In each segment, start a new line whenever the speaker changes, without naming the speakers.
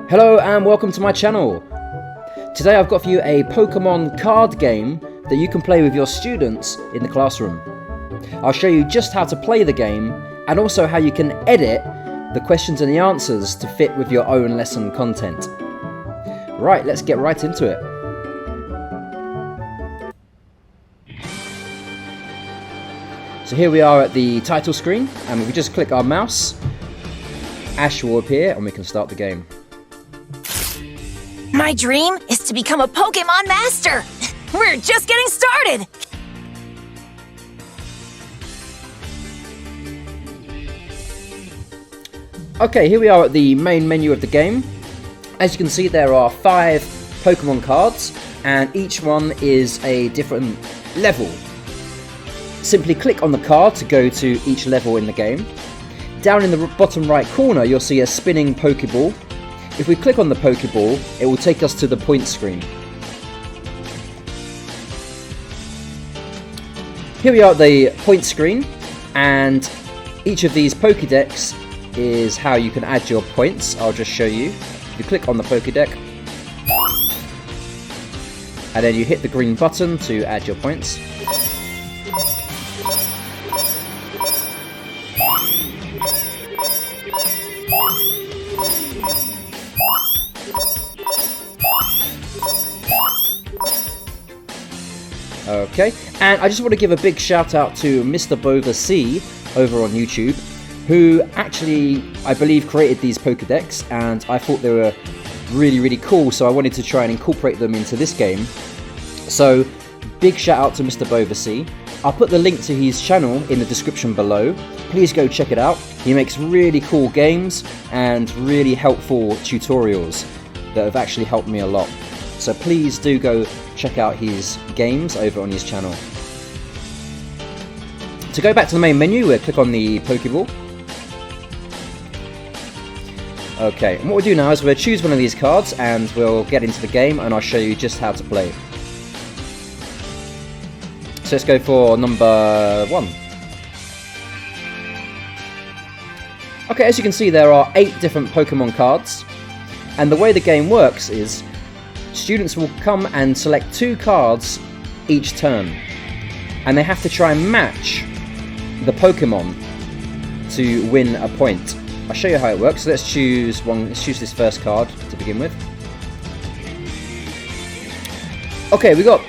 Hello and welcome to my channel. Today I've got for you a Pokemon card game that you can play with your students in the classroom. I'll show you just how to play the game and also how you can edit the questions and the answers to fit with your own lesson content. Right, let's get right into it. So here we are at the title screen, and if we just click our mouse, Ash will appear and we can start the game.
My dream is to become a Pokemon Master! We're just getting started!
Okay, here we are at the main menu of the game. As you can see, there are 5 Pokemon cards, and each one is a different level. Simply click on the card to go to each level in the game. Down in the bottom right corner, you'll see a spinning Pokeball. If we click on the Pokeball, it will take us to the point screen. Here we are at the point screen, and each of these Pokedecks is how you can add your points. I'll just show you. You click on the Pokedeck, and then you hit the green button to add your points. Okay, and I just want to give a big shout out to MrBoverC over on YouTube, who actually, I believe, created these Pokedecks, and I thought they were really cool, so I wanted to try and incorporate them into this game. So, big shout out to MrBoverC. I'll put the link to his channel in the description below. Please go check it out. He makes really cool games and really helpful tutorials that have actually helped me a lot. So please do go check out his games over on his channel. To go back to the main menu, we'll click on the Pokeball. Okay, and what we'll do now is we'll choose one of these cards and we'll get into the game, and I'll show you just how to play. So let's go for number 1. Okay, as you can see, there are 8 different Pokemon cards, and the way the game works is students will come and select 2 cards each turn, and they have to try and match the Pokemon to win a point. I'll show you how it works. So let's choose one. Let's choose this first card to begin with. Okay, we got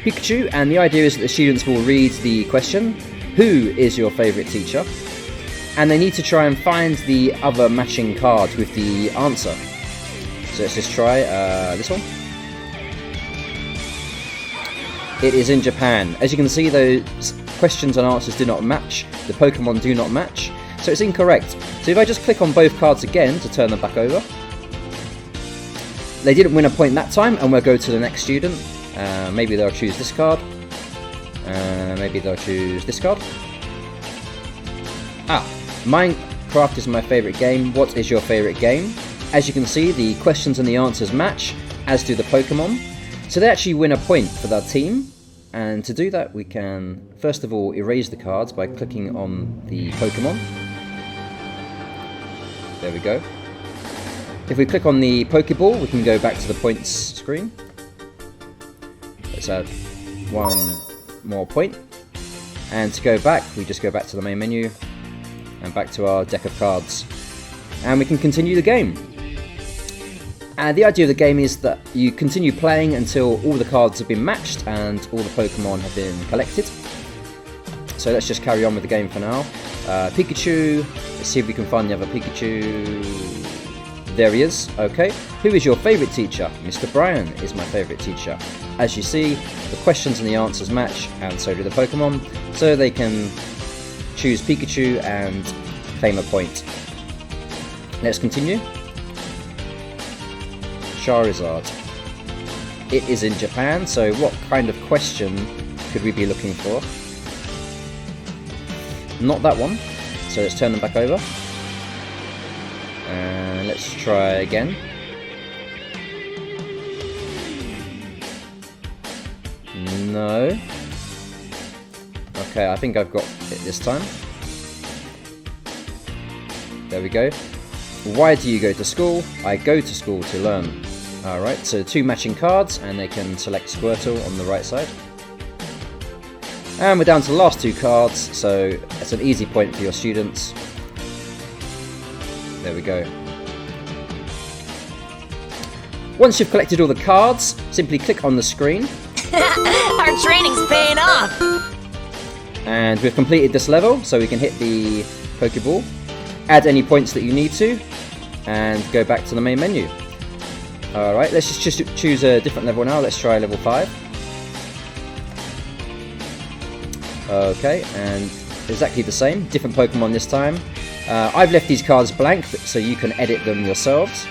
Pikachu, and the idea is that the students will read the question, "Who is your favourite teacher?" and they need to try and find the other matching card with the answer. So let's just try this one. It is in Japan. As you can see, those questions and answers do not match. The Pokemon do not match, so it's incorrect. So if I just click on both cards again to turn them back over, they didn't win a point that time, and we'll go to the next student. Maybe they'll choose this card. Maybe they'll choose this card. Minecraft is my favourite game. What is your favourite game? As you can see, the questions and the answers match, as do the Pokemon. So they actually win a point for their team, and to do that we can first of all erase the cards by clicking on the Pokemon. There we go. If we click on the Pokeball, we can go back to the points screen. Let's add 1 more point, and to go back we just go back to the main menu and back to our deck of cards, and we can continue the game. And the idea of the game is that you continue playing until all the cards have been matched and all the Pokemon have been collected. So let's just carry on with the game for now. Pikachu, let's see if we can find the other Pikachu. There he is. Okay. Who is your favourite teacher? Mr. Brian is my favourite teacher. As you see, the questions and the answers match, and so do the Pokemon, so they can choose Pikachu and claim a point. Let's continue. Charizard. It is in Japan, so what kind of question could we be looking for? Not that one, so let's turn them back over. And let's try again. No. Okay, I think I've got it this time. There we go. Why do you go to school? I go to school to learn. Alright, so 2 matching cards, and they can select Squirtle on the right side. And we're down to the last 2 cards, so it's an easy point for your students. There we go. Once you've collected all the cards, simply click on the screen.
Our training's paying off!
And we've completed this level, so we can hit the Pokeball, add any points that you need to, and go back to the main menu. Alright, let's just choose a different level now. Let's try level 5. Okay, and exactly the same, different Pokemon this time. I've left these cards blank so you can edit them yourselves.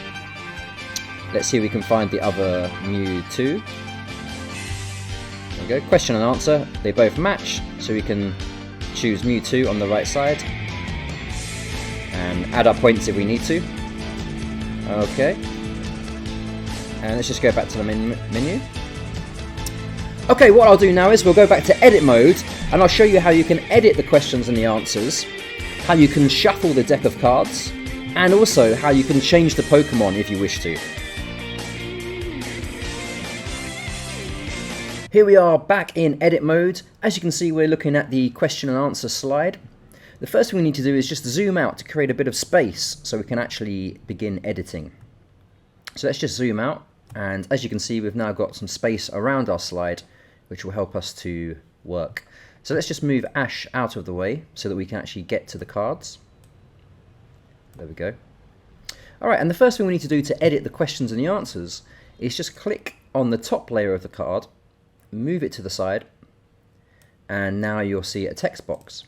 Let's see if we can find the other Mewtwo. There we go, question and answer. They both match, so we can choose Mewtwo on the right side and add our points if we need to. Okay, and let's just go back to the menu. Okay, what I'll do now is we'll go back to edit mode, and I'll show you how you can edit the questions and the answers, how you can shuffle the deck of cards, and also how you can change the Pokemon if you wish to. Here we are back in edit mode. As you can see, we're looking at the question and answer slide. The first thing we need to do is just zoom out to create a bit of space so we can actually begin editing. So let's just zoom out, and as you can see, we've now got some space around our slide, which will help us to work. So let's just move Ash out of the way so that we can actually get to the cards. There we go. Alright, and the first thing we need to do to edit the questions and the answers is just click on the top layer of the card, move it to the side, and now you'll see a text box.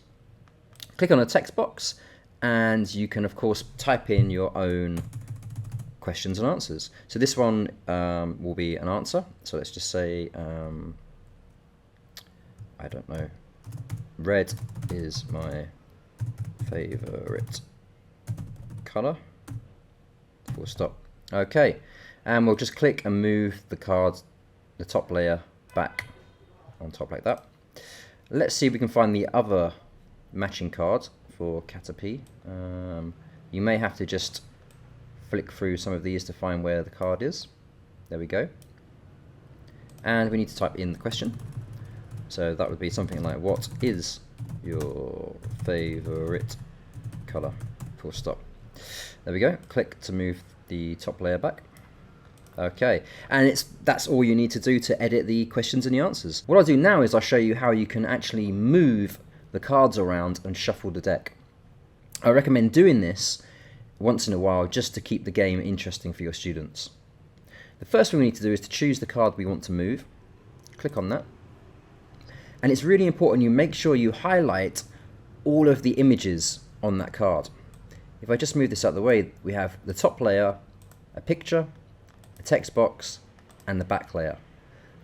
Click on a text box, and you can of course type in your own questions and answers. So this one will be an answer. So let's just say, I don't know, red is my favorite color. Full stop. Okay, and we'll just click and move the card, the top layer, back on top like that. Let's see if we can find the other matching card for Caterpie. You may have to just flick through some of these to find where the card is. There we go. And we need to type in the question. So that would be something like, what is your favorite color? Full stop. There we go. Click to move the top layer back. Okay, and that's all you need to do to edit the questions and the answers. What I'll do now is I'll show you how you can actually move the cards around and shuffle the deck. I recommend doing this once in a while just to keep the game interesting for your students. The first thing we need to do is to choose the card we want to move. Click on that. And it's really important you make sure you highlight all of the images on that card. If I just move this out of the way, we have the top layer, a picture, a text box, and the back layer.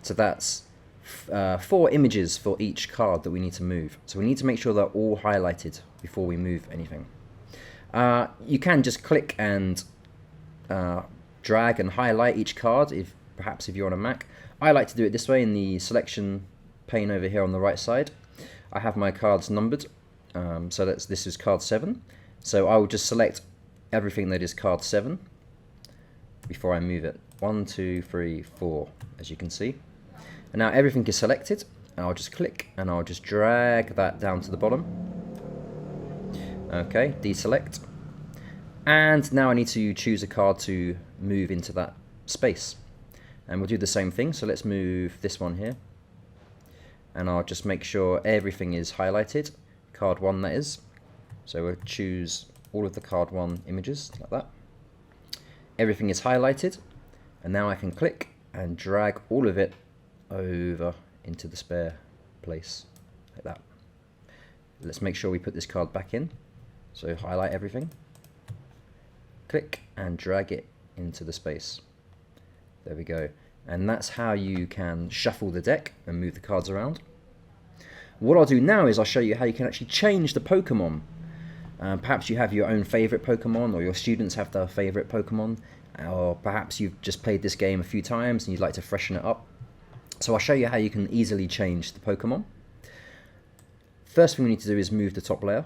So that's 4 images for each card that we need to move. So we need to make sure they're all highlighted before we move anything. You can just click and drag and highlight each card, perhaps if you're on a Mac. I like to do it this way in the selection pane over here on the right side. I have my cards numbered, so this is card 7. So I will just select everything that is card 7 before I move it. 1, 2, 3, 4, as you can see. And now everything is selected, and I'll just click and I'll just drag that down to the bottom. Okay, deselect. And now I need to choose a card to move into that space. And we'll do the same thing, so let's move this one here. And I'll just make sure everything is highlighted, card 1 that is. So we'll choose all of the card 1 images, like that. Everything is highlighted, and now I can click and drag all of it over into the spare place, like that. Let's make sure we put this card back in. So highlight everything, click and drag it into the space. There we go. And that's how you can shuffle the deck and move the cards around. What I'll do now is I'll show you how you can actually change the Pokemon. Perhaps you have your own favourite Pokemon, or your students have their favourite Pokemon, or perhaps you've just played this game a few times and you'd like to freshen it up. So I'll show you how you can easily change the Pokemon. First thing we need to do is move the top layer.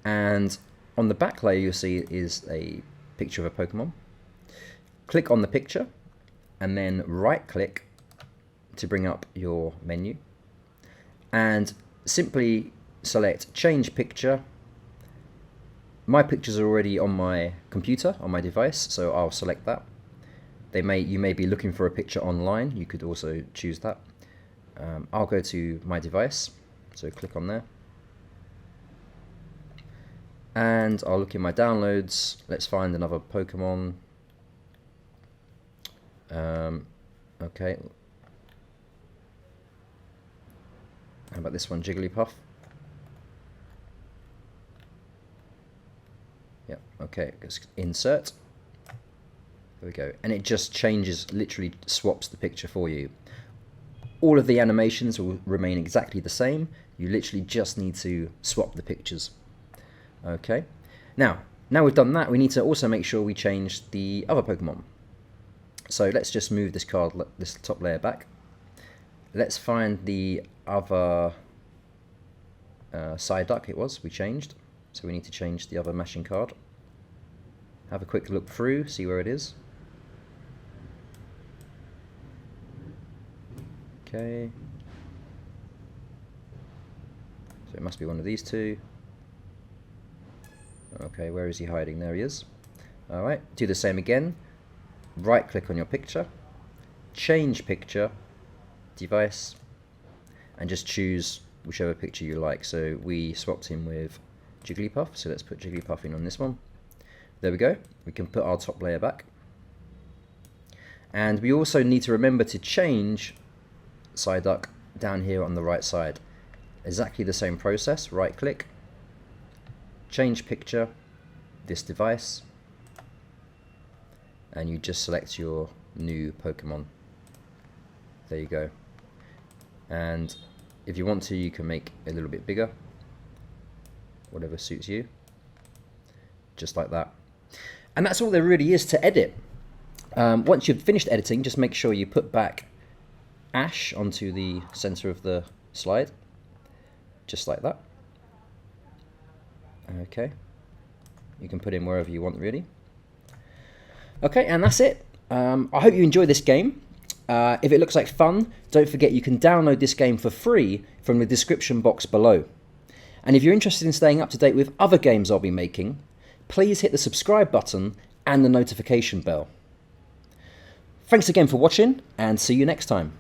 And On the back layer you'll see is a picture of a Pokemon. Click on the picture and then right click to bring up your menu and simply select change picture. My pictures are already on my computer, on my device, so I'll select that. You may be looking for a picture online, you could also choose that. I'll go to my device, so click on there. And I'll look in my downloads, let's find another Pokemon. Okay. How about this one, Jigglypuff? Yep, okay, just insert. There we go. And it just changes, literally swaps the picture for you. All of the animations will remain exactly the same. You literally just need to swap the pictures. Okay. Now we've done that, we need to also make sure we change the other Pokemon. So let's just move this card, this top layer back. Let's find the other Psyduck we changed. So we need to change the other mashing card. Have a quick look through, see where it is. Okay. So it must be one of these two. Okay, where is he hiding? There he is. Alright, do the same again. Right click on your picture. Change picture. Device. And just choose whichever picture you like. So we swapped him with Jigglypuff. So let's put Jigglypuff in on this one. There we go. We can put our top layer back. And we also need to remember to change Psyduck down here on the right side. Exactly the same process. Right click. Change picture. This device. And you just select your new Pokemon. There you go. And if you want to, you can make it a little bit bigger. Whatever suits you. Just like that. And that's all there really is to edit. Once you've finished editing, just make sure you put back Ash onto the center of the slide. Just like that. Okay. You can put in wherever you want, really. Okay, and that's it. I hope you enjoy this game. If it looks like fun, don't forget you can download this game for free from the description box below. And if you're interested in staying up to date with other games I'll be making, please hit the subscribe button and the notification bell. Thanks again for watching, and see you next time.